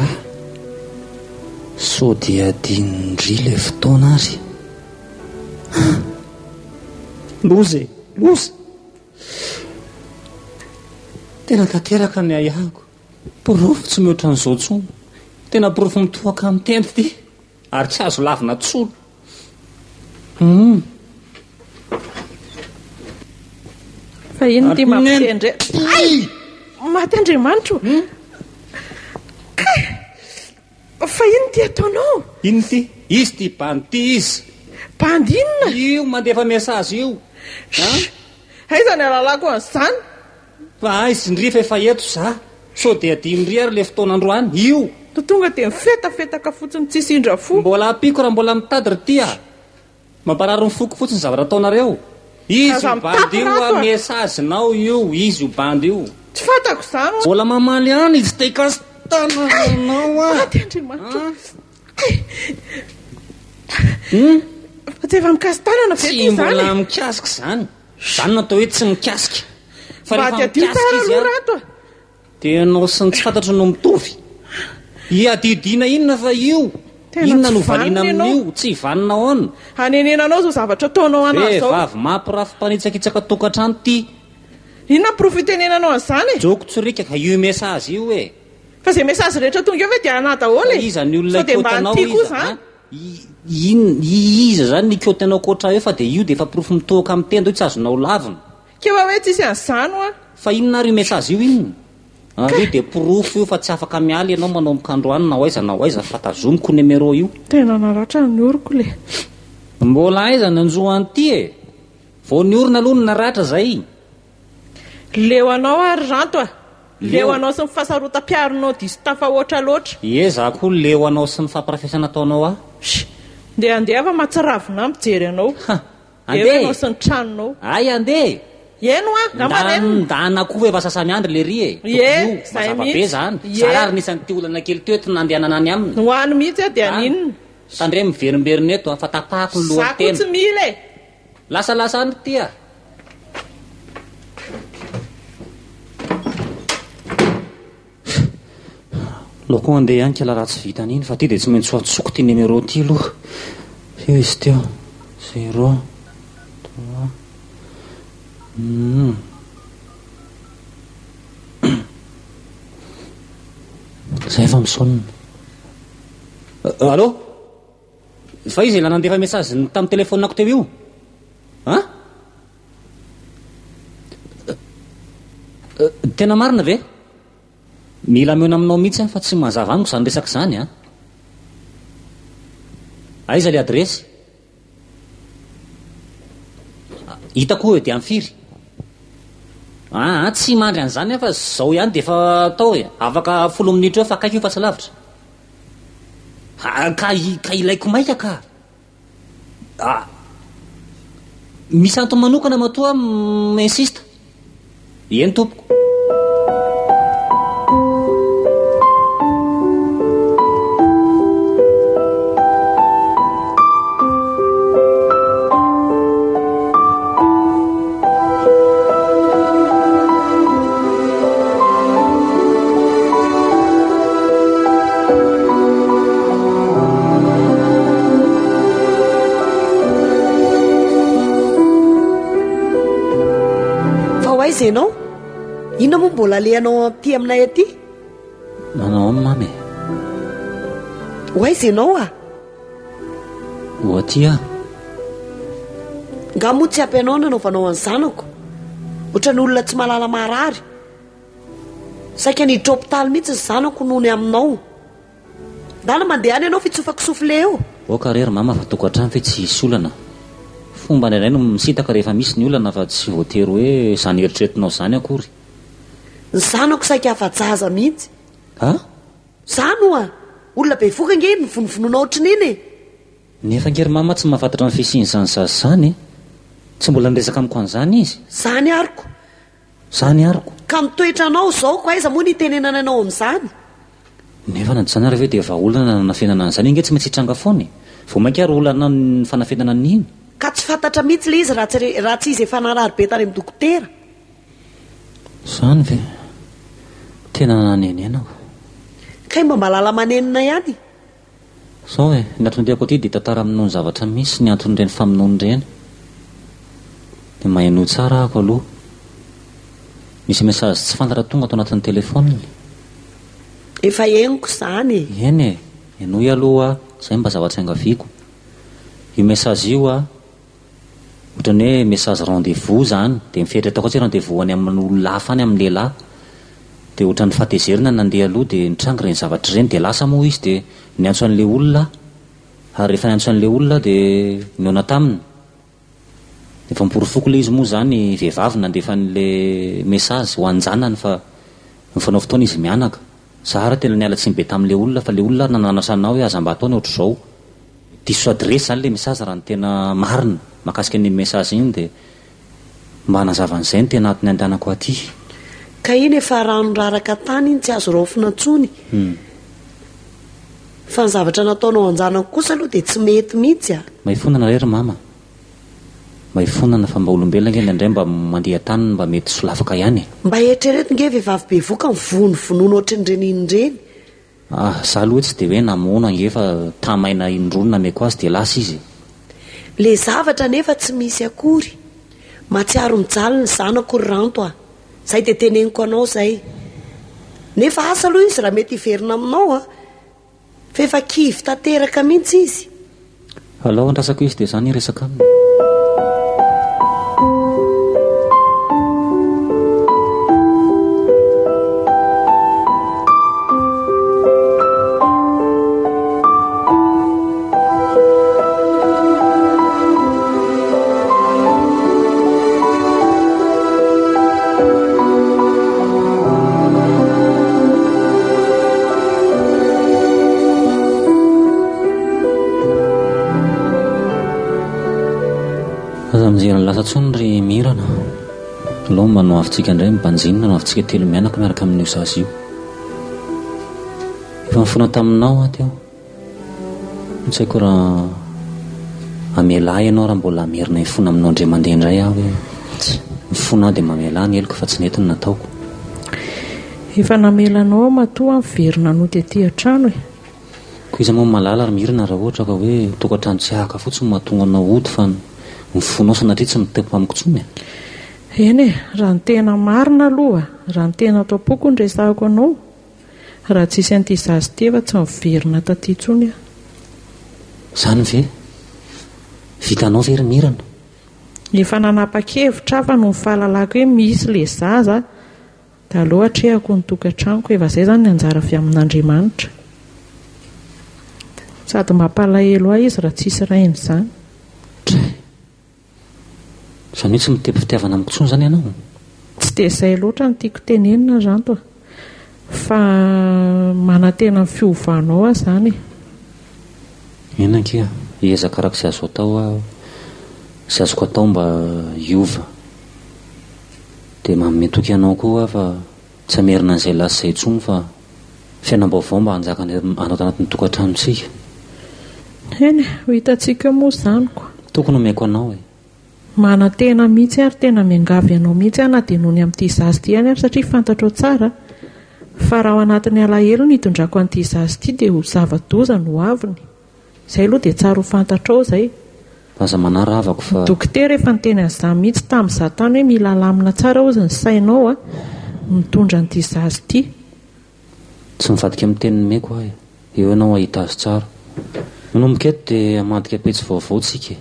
so dia dinindry le fotoana ary lozy tena tanteraka ny ayahako porofo tsy mihoatra n'izao tsony tena porofo mitoaka amin'ny tento ty ary tsy azo lavina tsolo fa ino ty mampitendray maty andriamanitro fa ino ty ataonao ino ty izy ty bandy ty izy bandy inona io mandefa mesazy io aizany alalako an'izany fa aizindry fa efa eto za so dia dimindry ary le fotoanandroany io to tonga dia mifetafetaka fotsiny tsisy indra fo mbola apiko raha mbola mitady ry tya mamparary ny foko fotsiny zavatra ataonareo izy io bandy io a mesazinao io izy io bandy io tsy fatako izany mbola mamaly any izy tekastanaanao maty andriamanitro fa tsy efa mikasitanana ve ty tsy mbola mikasika zany natao hoe tsy mikasika fa rehefa mikasika izy dia anao sy ny tsy fantatro no mitovy iadidina inona fa io inona no valina amin'io tsy hivanina aoana hanenenanao zao zavatra ataonao anazy zao vavy mampirafimpanitsakitsaka tokantrano ty inona profitenenanao an'izany joko tsorika ka io mesazy io fa zay mesazy rehetra tonga eo ve dia ana daholo izany olona ikotanao iza zany nikotanao koatra eo fa dia io dia efa profo mitoaka amin'ny tendo io tsy azonao lavina kefa hoe tsisy an'izany fa inona ary io mesazy io inona io dia porofo io fa tsy afaka mialy ianao manao mikandroany na aiza fa tazomiko numéro io tena naratra ny oriko le mbola aiza nanjoany ty vao ny orina aloha ny naratra zay leo anao ary ranto leo anao sy mifahasarotam-piaronao diso tafa oatra loatra za koa leo anao sy ny fampirafesana ataonao dia andeha fa matsiravina mijery anao anao sy ny tranonao ay andeha eno ndana koa efa sasamiandry le ry mazavabe zany zara ary nisan'ny ty olana kely teo ety nandehanana any aminy hoany mihitsy dia aninona tandre miverimberina eto fa tapahako ny lohatena tsy mila lasalasa any tya loko andeha ihany kala raha tsy vitan'iny fa ty dia tsy maintsy hoatsoko ty numéro ty aloha io izy teo 0 zay efa misonina allo fa izy la nandefa mesazy tamin'ny telefonako teo io tena marina ve mila meona aminao mihitsy fa tsy mahazava aniko zany resaka zany aiza le adresy hitako hoe dia amfiry tsy mandry an'izany fa zao ihany dia efa atao hoe afaka 10 minitra eo fa akaiky io fa tsy lavitra ka ilaiko maika ka misy antony manokana matoa insista eny tompoko ianao inona moa mbola lehanao aty aminay aty manao amin'ny mamy hoaiza ianao ho aty nga moa tsy ampy anao nanaovanao any zanako ohatran'ny olona tsy malala marary saika niditra hôpitaly mihitsy ny zanako nohony aminao dana mandeha any ianao fitsofako sofle eo oka rery mama fa tokantrano fe tsy hisy olana fomba indray no misitaka rehefa misy ny olana fa tsy voatery hoe zany eritreretinao zany akory ny zanako saika hafa-jaza mihitsy zano olona be voka nge ny vonovonoana ohatrin'iny nefa ngery mama tsy mahafantatra ny fisiany zany zazy zany tsy mbola niresaka amiko an'izany izy zany ariko ka mitoetra anao zao ko aiza moa nitenenana anao amin'izany nefa nanjany ary ve dia vaolana nanafenana an'izany inge tsy maintsy hitranga foany vao mainka ary olana ny fanafenana n'iny ka tsy fantatra mihitsy le izy raha tsy izy efa narary be tany amin'ny dokotera zany ve tena nanenena kay mba malala manenina ihany zao ny antondehako aty dia tantara aminao ny zavatra misy ny anton'ireny famonoany ireny dia maheno tsara ako aloha misy mesazy tsy fantatra tonga atao anatin'ny telefôniny efa eniko zany eny enoy aloha zay mba zavatra angaviako io mesazy io ohatrany hoe mesazy rendez-vous zany dia mifetra atao koa tsy rendez-vous any amin'ny olona hafa any amin'ny lehilahy dia ohatran'ny fahatezerina nandeha aloha dia nitranga ireny zavatra ireny dia lasa moa izy dia niantso an'ilay olona ary rehefa niantso an'ilay olona dia niona taminy dia efa miporofoko ilay izy moa zany vehivavy nandefa an'ilay mesazy ho anjanany fa mifanao fotoana izy mianaka sahara tena niala tsy be tamin'ilay olona fa ilay olona nananasana hoe aza mba ataony ohatr'izao diso adresy zany ilay mesazy raha ny tena marina mahakasika ny mesazy iny dia mba hanazavan'izay ny tena atony andehanako aty ka iny efa rano raraka tany iny tsy azo raofina ntsony fa ny zavatra nataonao anjanako kosa aloha dia tsy mety mihitsy maifonana rery mama maifonana fa mba olombelona nge indray mba mandeha tany mba mety solafaka ihany mba eritrereto nge vehivavy be voka mivonovonoana ohatran'ireny inireny za aloha tsy dia hoe namona nge fa tamaina indrony nameko azy dia lasa izy le zavatra nefa tsy misy akory matsiaro mijaly ny zanako ry ranto zay dia teneniko anao zay nefa asa aloha izy raha mety hiverina aminao fa efa kivy tanteraka mihitsy izy alao andrasako izy dia zany resaka aminy mijerany lasa tsony ry mirana aloha mba noavitsika indray mibanjinina noavitsika telo mianaka miaraka amin'io zazy io efa mifona taminao aty aho tsy haiko raha amelahy ianao raha mbola merina hifona aminao indray mandeha indray aho hoe mifona aho dia mamelahy ny eloko fa tsy nety ny nataoko efa namelanao matoa miverina no tetỳ an-trano koa izy moa malala ry mirana raha ohatra ka hoe tokantrano tsy ahaka fotsiny mahatonga anao ody fa mifonao sanatria tsy mitempo amiko tsony eny raha ny tena marina aloha raha ny tena atao-poko ny resahako anao raha tsisy an'ity zazy teva tsy miverina taty tsony zany ve vitanao ve ry mirana efa nanapa-kevitra afa no mifahalalako hoe misy le zaza dia aloha atrehako ny tokantranoko efa izay zany ny anjara avy amin'Andriamanitra sady mampalahelo ahy izy raha tsisy rainy izany. Izany hoe tsy mitepy fitiavana amiko intsony izany ianao? Tsy dia izay loatra no tiako tenenina Ranto fa manantena ny fiovanao aho izany. Enankia hiezaka araka izay azo atao aho, izay azoko atao mba hiova, dia manome toky ianao koa aho fa tsy hamerina an'izay lasa izay intsony fa fiainam-baovao mba hanjaka anao tanatin'ny tokantranontsika. Eny, ho hitantsika moa izanyko. Tokony omeko anao e. Manantena mihitsy ary tena miangavy anao mihitsy ana dia nohony amin'ity zazy ity ihany ary satria fantatro tsara fa raha ao anatin'ny alahelo ny hitondrako an'ity zazy ity dia ho zava-doza no aviny. Izay aloha dia tsara ho fantatrao izay. Aza manaravako fa dokotera efa niteny an'izany mihitsy tamin'izaho tany hoe mila lamina tsara ozy ny sainao mitondra an'ity zazy ity. Tsy mivadika amin'ny teny nomeko aho, eo ianao ahita azy tsara. Manomboka eto dia hamadika petsy vaovao tsika.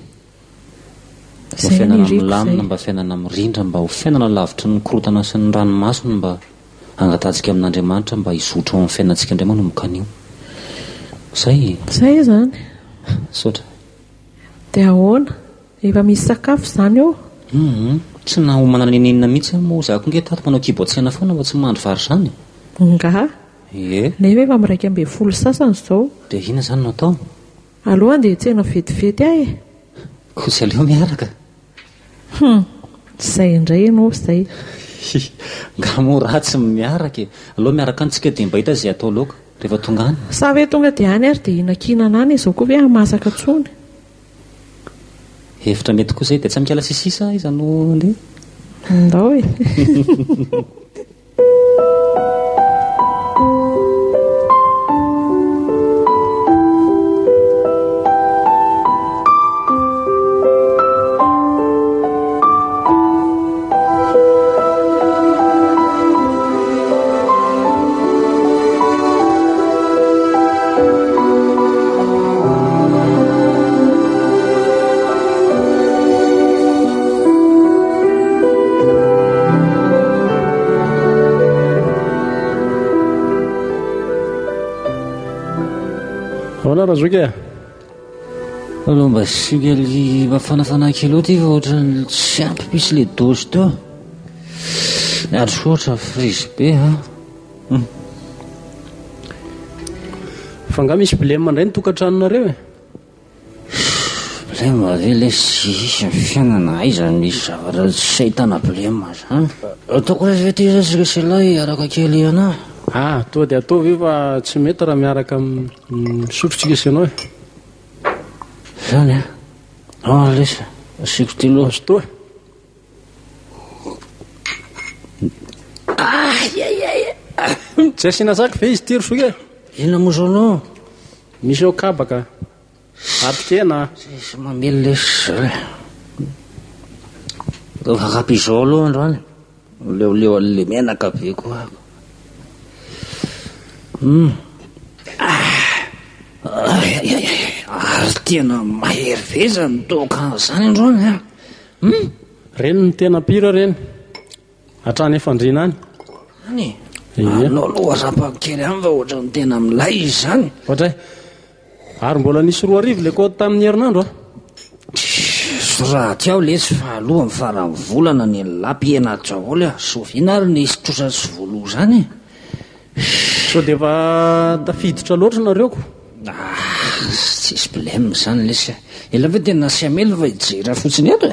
Mba fiainana milamina, mba fiainana mirindra, mba ho fiainana lavitra ny korotana sy ny ranomasina, mba hangatantsika amin'Andriamanitra, mba hizotra ao amin'ny fiainantsika indray manomboka an'io. Zay izany. Saotra. Dia ahoana? Efa misy sakafo izany eo? Tsy na homana ninina mihitsy moa za konge tato manao kibotsiana foana fa tsy mandry vary izany. Nga? Ie. Nefa efa miraika ambin'ny folo sasany izao. Dia ina izany no atao? Aloha dia tsena vetivety ahy e. Koa tsy aleo miaraka. Izay indray ianao izay. Nga moa ratsy miaraka e. Aloha miaraka antsika dia mba hita izay atao laoka rehefa tonga any. Sa hoe tonga dia any ary dia hinan-kinana any izao koa hoe masaka tsony. Hevitra mety koa izay dia tsy mikala sisisa iza no andeha. Ndao e. Razoka aloha mba sikaly mafanafana kilo ty fa ohatra tsy ampy pisy le dozy teo atrotra frizy be fa nga misy bilema indray ny tokantranonareo e. Bilema ve le sisy ny fiainana aiza misy zavatra tsy ahitana bilema zany. Ataoko rehefa ty zasika sy lay araka kely ana. Toa dia atao ve fa tsy mety raha miaraka misotrotsika isanao e. Zany lesa asiko ty loha azo toa. Tsy asiana zaka ve izy ty rosoka e. Inona moa zao anao? Misy eo kabaka atikena sy mamely lesy zay kakapizao aloha androany leoleo an'le menaka be koa ary tena mahery veza ny toka zany androany reny ny tena pira reny hatrany efandrina any anao loha rapakely any fa ohatra ny tena milay izy zany ohatray ary mbola nisy roa arivo le koa tamin'ny herinandro raha ty aho lesy fa aloha ny farany volana ny lapy enaty zaholy soviana ary ny sitrosa sy volo zany so dia efa tafiditra loatra nareoko tsisy bilema zany lesy ela ve tena sy amely fa hijera fotsiny eto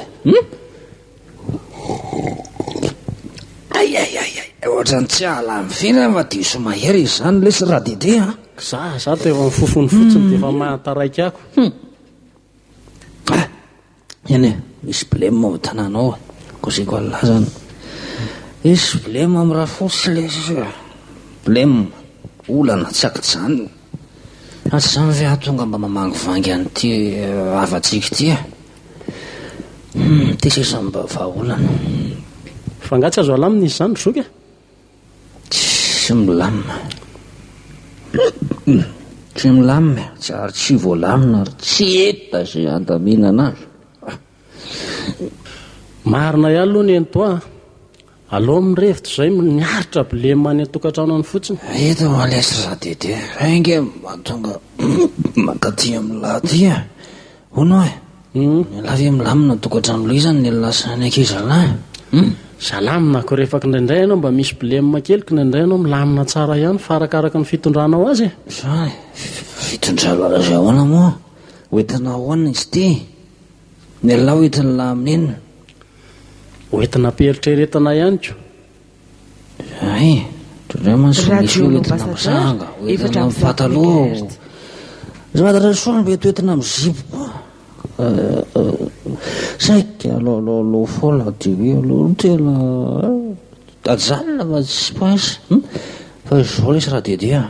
ohatra ny tsy ahala mifena fa diso mahery izy zany lesy raha dede za to efa mifofony fotsiny dia efa mahataraiky ako eny misy bilema ao tanànao koziko alazany misy bilema amin'ny raha fotsy lesy bilema olana tsy akijany atsy zany ve atonga mba mamangivangy an'ity avatsika ty ty sisa mba vahaolana fa nga tsy azo alamina izy zany rosoka tsy milamina tsy milamina tsy ary tsy voalamina ary tsy eta zay andaminana azy marina ihany aloha ny ento aloha mirevitra izay niaritra bilemany atokantrano any fotsiny eto malesy raha dede ainge mahatonga makaty amin'ny lahaty hono lavy milamina tokantrano loha izany ny lasany ankizalahy salamina ko rehefaky indraindray ianao mba misy bilema kelyky indraindray ianao milamina tsara ihany farakaraka ny fitondranao azy zany fitondrana azy ahoana moa hoentina ahoana izy ty ny lahy hoentiny laminenina hoentina peritreretana ihany ko ay tondray manso misy hoentina misanga hoentina mipataloha zavatatra soa mety hoentina mizipo saika lo fola ty hoe aloha tena ajanona fa tsy pasy fa izao lesy raha dedea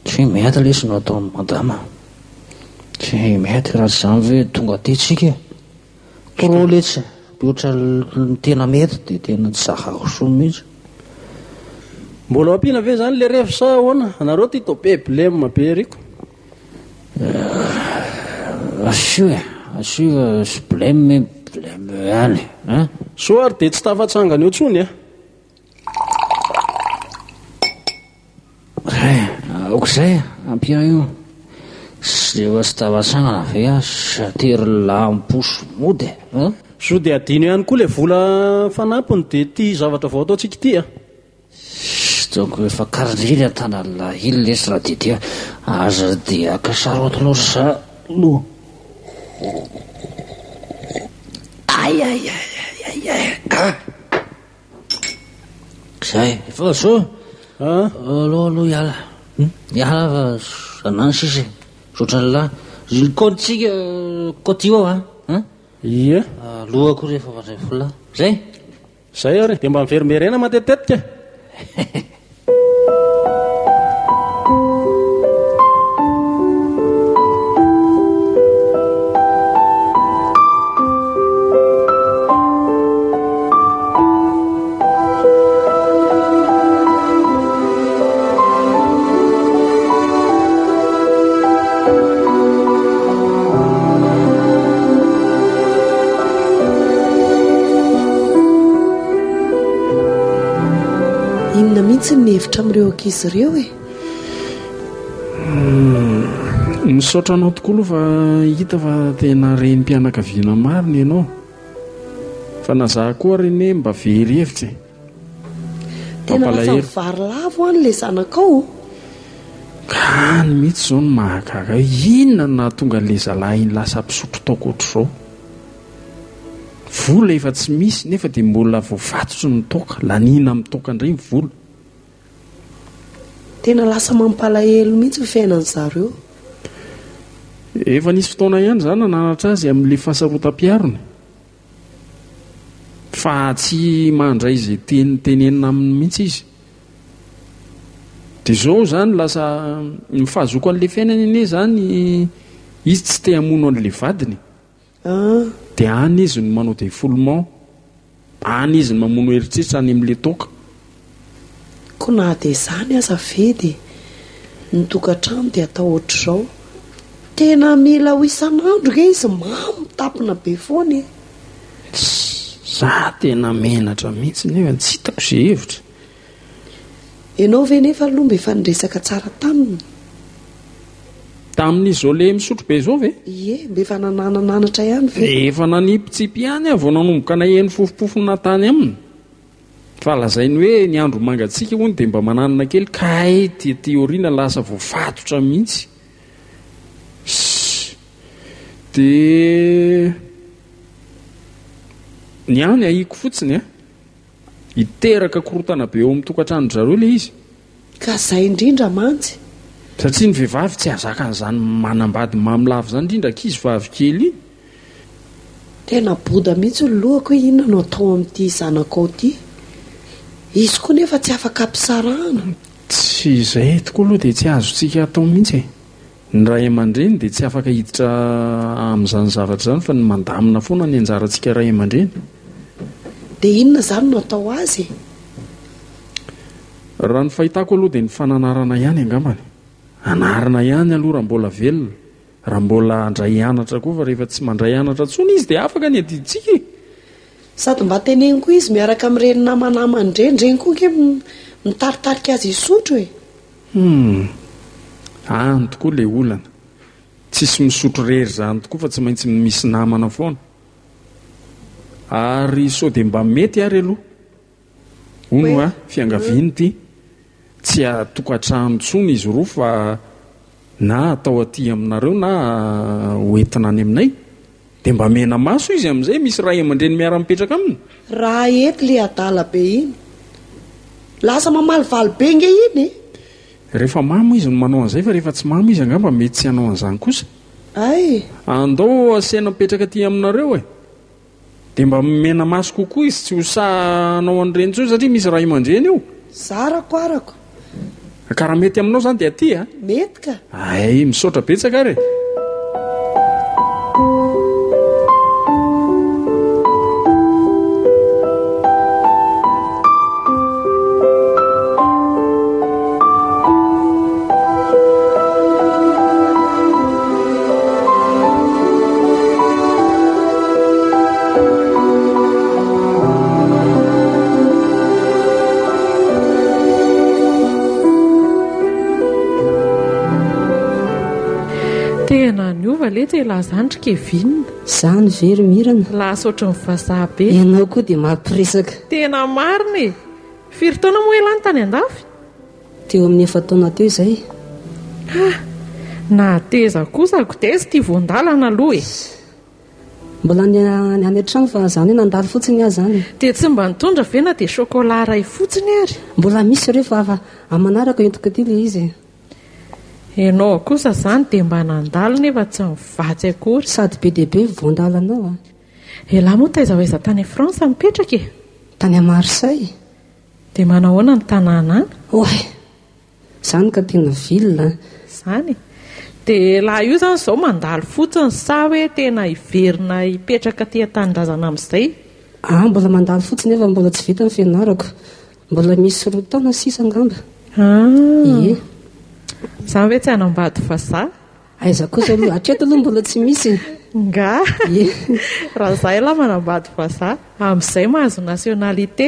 tsy mety lesy no ataon'ny madama tsy mety raha tsy zany hoe tonga ty tsika toro letsy oatra ny tena mety dia tena tsy zahako soa mihitsy mbola ampiana ve zany le rehefa sa ahoana anareo ty to be bilema be riko asio sy bleme ihany so ary dia tsy tafatsangana eo tsony okizay ampia io sy efa sy tafatsangana ve satery lamposo mody so dia adino ihany koa le vola fanampony dia ty zavatra vao ataontsika ty donc efa karindriny atanala ily lesy raha didia aza dia akasarotinao sa lo zay efa so aloha iala fa anany sisy sotrany lahy kotsika koty ao ia lohako rehefa vandray vola zay ary dia mba miverimerena matetetika inona mihitsy ny hevitra amin'ireo ankizy ireo misaotra anao tokoa aloha fa hita fa tena renim-pianakaviana marina ianao fa nazaha koa reny mba very hevitra tena lafa mivary lavo any le zanakao kany mihitsy zao ny mahagaga inona na tonga le zalahy iny lasa mpisotro taoko ohatr'izao vola efa tsy misy nefa dia mbola voafatotry ny toka lanina amin'ny toka indray ny vola tena lasa mampalahelo mihitsy ho fiainany zareo efa nisy fotoana ihany zany nananatra azy amin'le fahasarotam-piarony fa tsy mandray izay tenenina aminy mihitsy izy dia zao zany lasa mifahazoko an'le fiainany ane zany izy tsy te hamono an'le vadiny dia any izy no manao défoulement any izy no mamono heritreritra any amin'le toka koa na dia izany aza vedy ny tokantrano dia atao ohatr'izao tena mila ho isan'andro ge izy mamitampina be foany za tena menatra mihitsy nefa tsy hitako izay hevitra ianao ve nefa aloha mba efa niresaka tsara tamin'izy zao le misotro be zao ve ie mba efa nananananatra ihany efa nanipitsipy ihany vao nanomboka naheny fofopofona tany aminy fa lazainy hoe ny andro mangatsika hono dia mba mananana kely kahay tioriana lasa voafatotra mihitsy dia ny any ahiko fotsiny hiteraka korotana be eo amin'ny tokantrano zareo le izy ka zay indrindra mantsy satria ny vehivavy tsy hazaka n'izany manambady mamilavo zany indrindra ankizy vavy kely iny tena boda mihitsy ny lohako hoe inona no atao amin'ity zanakao ty izy koa nefa tsy afaka ampisarahana tsy izay tokoa aloha dia tsy azontsika atao mihitsy ny ray aman-dreny dia tsy afaka hiditra amin'izany zavatra zany fa ny mandamina foana ny anjarantsika ray aman-dreny dia inona zany no atao azy raha ny fahitako aloha dia ny fananarana ihany angambany anarana ihany aloha raha mbola velona raha mbola andray anatra koa fa rehefa tsy mandray anatra tsony izy dia afaka ny adiditsika sady mba teneniko izy miaraka amin'ireny namanamany ireny koa ke mitaritarika azy isotro e. Any tokoa ilay olana tsisy misotro rery zany tokoa fa tsy maintsy misy namana foana ary sao dia mba mety ary aloha hono a fiangaviny ty tsy atokantrano tsony izy roa fa na atao aty aminareo na hoentina any aminay dia mba mena maso izy amin'izay misy ray aman-dreny miara-mipetraka aminy raha ety le adala be iny lasa mamalivaly be nge iny rehefa mamo izy no manao an'izay fa rehefa tsy mamo izy angamba mety tsy hanao an'izany kosa ay andao asiana mipetraka aty aminareo dia mba mena maso kokoa izy tsy hosahanao an'ireny tsony satria misy ray aman-dreny io zarako arako karaha mety aminao zany dia aty mety ka ay misaotra betsaka ary tena niova le tela zandry Kevin zany very mirana lasa ohatry ny vazaha be ianao koa dia mampiresaka tena marina e firy taona moa elany tany andafy teo amin'ny 9 taona teo izay na teza kosa ko teza tia voandalana aloha e mbola ny any an-trano fa zany hoe nandalo fotsiny ahy zany dia tsy mba nitondra vena dia chocolat ray fotsiny ary mbola misy ireo fa afa amanaraka entiko aty le izy ianao kosa zany dia mba nandalo nefa tsy mivatsy akory sady be dia be voandalanao elahy moa taiza hoaiza tany Fransa mipetraka e tany a Marseille dia manahoana ny tanàna any oay zany ka tena vilona zany dia laha io zany izao mandalo fotsiny sa hoe tena hiverina hipetraka ty an-tanindrazana amin'izay mbola mandalo fotsiny nefa mbola tsy vita ny fianarako mbola misy 2 taona sisa angamba ie zany hoe tsy hanambady vazaha aiza kosa aloha hatreto aloha mbola tsy misy nga raha zahay lahy manambady vazaha amin'izay mahazo nationalité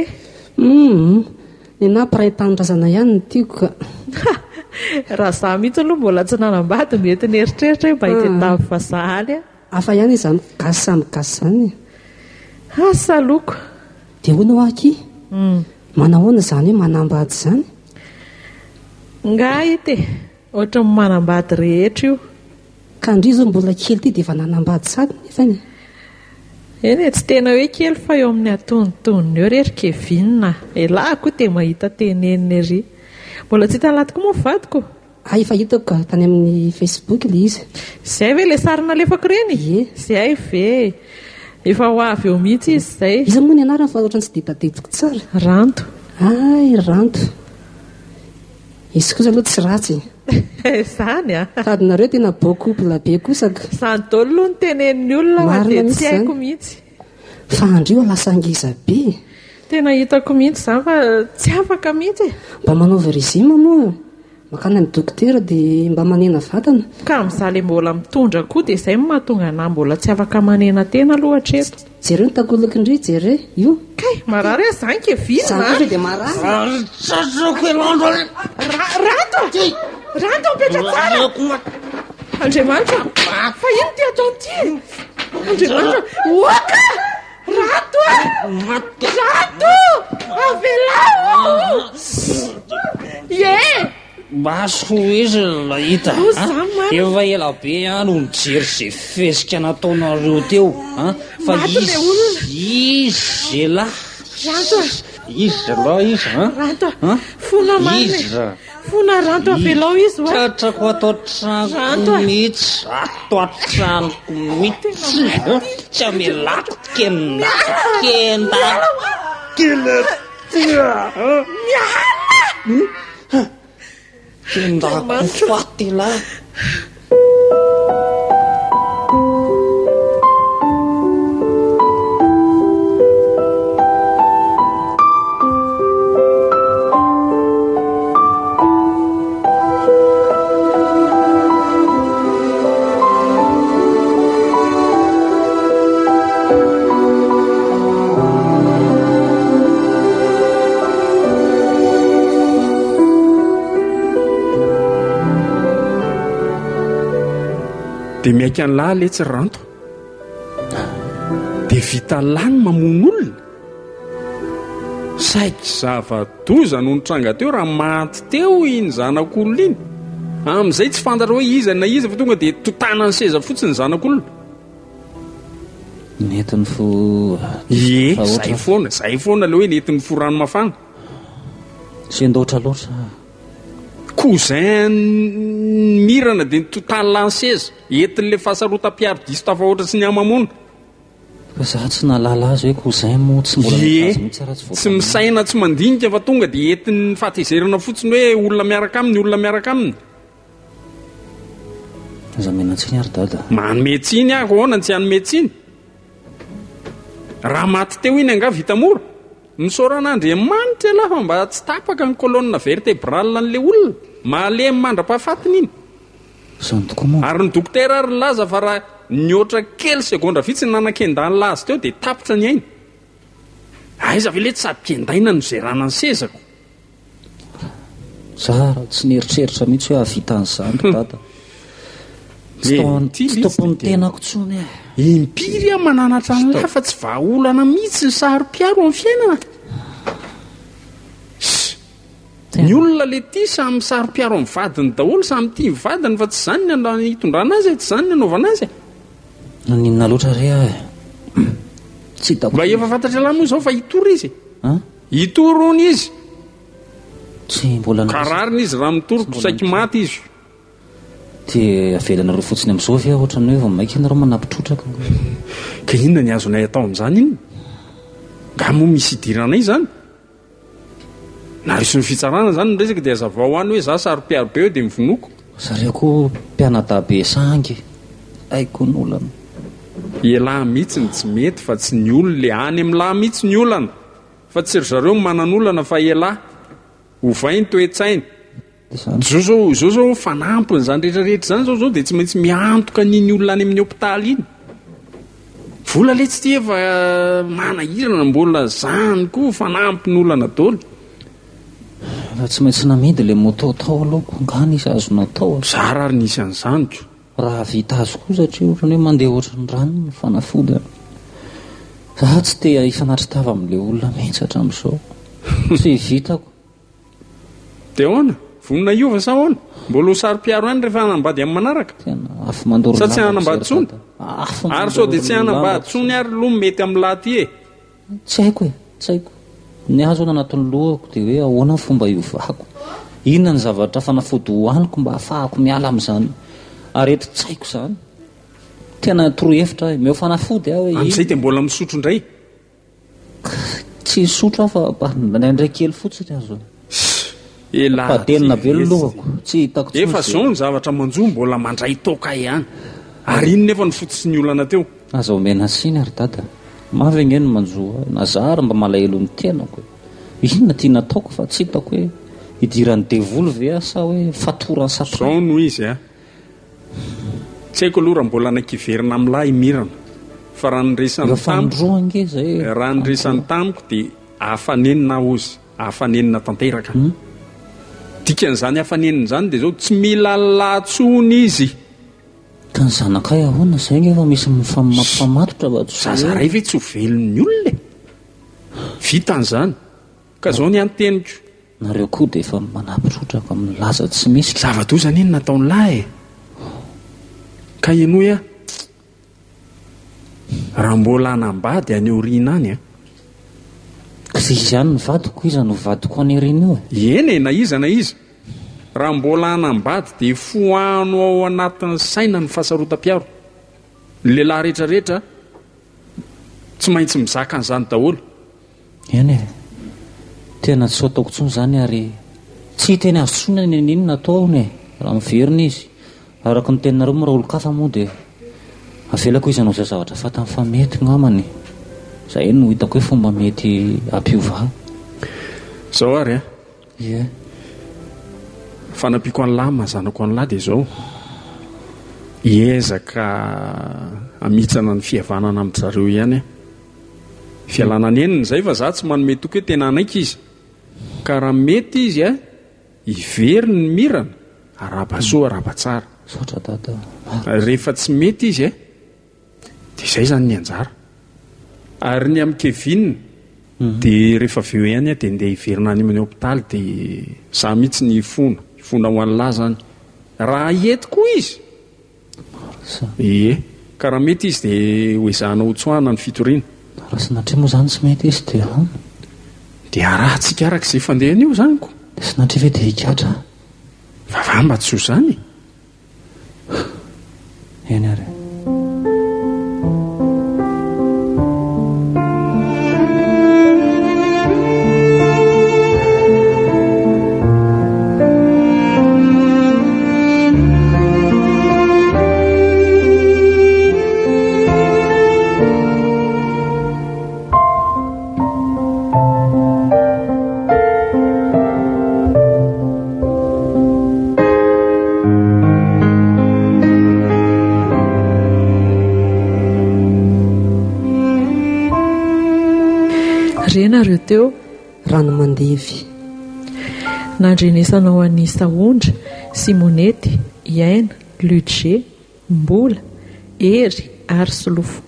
ny na mpiray-tanindrazana ihany ny tiako ka raha zaho mihitsy aloha mbola tsy nanambady mety nieritreritra hoe mba hitendavy vazaha any afa ihany izany gasy samy gasy zany saloko dia hoanao aky manahoana zany hoe manambady zany nga ity ohatra ny manambady rehetra io ka ndry zao mbola kely ty dia efa nanambady sady nefany eny tsy tena hoe kely fa eo amin'ny atonontonony eo rehetra Kevin elahy koa dia mahita teneniny ery mbola tsy hita latiko moa vadiko efa hitako ka tany amin'ny Facebook le izy izay ve le sarina lefako reny izay ve efa ho avy eo mihitsy izy izay izy moa ny anarany fa ohatrany tsy dia tadidiko tsara ranto ranto izy kosa aloha tsy ratsy zany sady nareo tena beau-couple be kosaka zany dolo aloha ny tenen'ny olona dia tsy haiko mihitsy fa andrio lasa ngeza be tena hitako mihitsy zany fa tsy afaka mihitsy mba manaova régime moa makana ny dokotera dia mba manena vatana ka mizaly mbola mitondra koa dia izay mahatonga na mbola tsy afaka manena tena aloha hatreto jereo ny takoloky indray jere io kay marary a zany Kevin dia marary ranto mipetra tsara Andriamanitra fa ino ty atao ty Andriamanitra oaka rato avelao maso izy lahita efa ela be no mijery izay fesika nataonareo teo fa izy lahy fona marina fona ranto avelao izy tratrako atao tranoko mihitsy ato antranoko mihitsy tsy amelatkenda kendako faty lahy dia miaika ny lahy le tsy ranto dia vita lany mamono olona saiky zava-doza no nitranga teo raha maty teo iny zanak'olona iny amin'izay tsy fantatra hoe iza na iza fa tonga dia totana ny seza fotsiny ny zanak'olona netiny fo zay foana le hoe netiny fo rano mafana sy andoatra loatra cousin mirana dia nitotany lany seza entin'le fahasarotam-piaro diso tafahoatra sy ny amamona fa za tsy nahalala azy hoe cousin mo tsy mbola mihitsy raha tsy misaina tsy mandinika fa tonga dia entin'ny fahatezerana fotsiny hoe olona miaraka aminy olona miaraka aminy za menatsiny ary dada manometsiny ahko ahoana tsy hanometsiny raha maty teo iny anga vita mora misoran'Andriamanitra lafa mba tsy tapaka ny kolonna vertébrale n'le olona malemy mandra-pahafatiny iny zany tokoa moa ary ny dokotera ary laza fa raha nioatra kely segondra vitsiny nanan-kendany lazy teo dia tapitra ny aina aiza ve le tsy sady kendaina no zerana ny sezako za tsy nieritreritra mihitsy hoe havita an'izany dada tsy topony tenako tsony impiry a mananatra an'lahy fa tsy vahaolana mihitsy ny sary-piaro amin'ny fiainana ny olona le ty samy sary-piaro amin'ny vadiny daholo samy tia vadiny fa tsy zany ny hitondrana azy tsy zany ny anaovana azy naninona loatra re aho tsy hitako mba efa fantatra lahy moa zao fa hitoro izy hitorony izy tsy mbola karariny izy raha mitoroko saiky maty izy dia avelanareo fotsiny amin'izao ve ohatrany hoe vao maika ianareo manampitrotraka ka inona ny azonay atao amin'izany iny nga moa misy hidiranay zany narisy ny fitsarana zany ny resaka dia azavao any hoe za sary-piaro be eo dia mivonoko zareo koa mpianadabe sangy aiko ny olana ialahy mihitsy ny tsy mety fa tsy ny olona le any amin'ny lahy mihitsy ny olana fa tsy ry zareo manan'olana fa ialahy hovainy toe-tsainy zao zao fanampiny zany rehetrarehetra zany zao dia tsy maintsy miantoka niny olona any amin'ny hôpitaly iny vola le tsy ty efa manahirana mbola zany koa fanampiny olana daholo raha tsy maintsy namidy le motaotao aloako ngany izy azonatao zara ary nisy an'izanyko raha vita azy koa satria ohatrany hoe mandeha ohatrany rano ny fanafody za tsy te ifanatritava amin'le olona mihitsy hatramin'izao tsy vitako dia ahoana vonina iova sa ahoana mbola ho sary-piaro any rehefa hanambady amin'ny manaraka afo mandoro sa tsy hanambady tsony ary sao dia tsy hanambady tsony ary loha mety amin'ny laty e tsy haiko e tsy haiko ny azo ao nanatin'ny lohako dia hoe ahoana ny fomba iovako inona ny zavatra fanafody hoaniko mba hahafahako miala amin'izany ary eto tsy haiko izany tena torohevitra meo fanafody aho amin'izay dia mbola misotro indray tsy sotro aho fa ndray kely fotsiny azo padelina be ny lohako tsy hitako efa zao ny zavatra manjoa mbola mandray toka ihany ary iny nefa ny fotsy ny olana teo azao mena siny ary dada mavy no manjoa nazara mba malahelo ny tenako inona tia nataoko fa tsy hitako hoe hidiran'ny devolo ve sa hoe fatorany zao no izy tsy haiko aloha raha mbola nakiverina amin'ny lahy mirana fa raha nyresan'ny tamiko dia hafanenina ozy hafanenina tanteraka dikan'izany hafanenina izany dia zao tsy mila latsony izy ka ny zanakay ahoana zay efa misy mifamatotra zazaray ve tsy ho velon'ny olona vita an'izany ka zao ny anteniko nareo koa dia efa manampitrotraka amin'ny laza tsy misy zava-dozany iny nataony lahy ka enoy raha mbola hanambady any oriana any izy ihany ny vadiko iza no vadiko any ariana io eny na iza na iza raha mbola hanambady dia foano ao anatin'ny saina ny fahasarotam-piaro ny lehilahy rehetrarehetra tsy maintsy mizaka an'izany daholo eny e tena tsy so ataoko tsony zany ary tsy hiteny azo tsona ny ninona ataony raha miverina izy araka ny teninareo moa raha olo-kafa moa dia avelako izy anao zay zavatra fatany fa mety ngamany zay no hitako hoe fomba mety ampiova zao ary ie fanampiako an'lahy mazanako an'lahy dia zao hiezaka amitsana ny fihavanana amin'ny zareo ihany fialana ny eniny zay fa za tsy manome toky hoe tena anaiky izy ka raha mety izy hiveriny ny mirana araba-soa araba-tsara saotra dada. Rehefa tsy mety izy dia izay zany ny anjara. Ary ny amin'ny Kevin dia rehefa avy eo ihany dia ndeha hiverina any amin'ny hôpitaly dia za mihitsy ny ifona ho an'lahy zany. Raha ety koa izy ka raha mety izy dia hoezahana ho tsoahana ny fitoriana. Raha sinatria moa zany tsy mety izy dia arahantsika araka izay fandehana io zany ko. Dia sinatria ve dia hikatra vavamba tsy ho zany eny ary. Renareo teo ranomandevy nandrenesanao an'ny Saondra, Simonety, Iaina, Ludger, Mbola, Ery ary Solofo.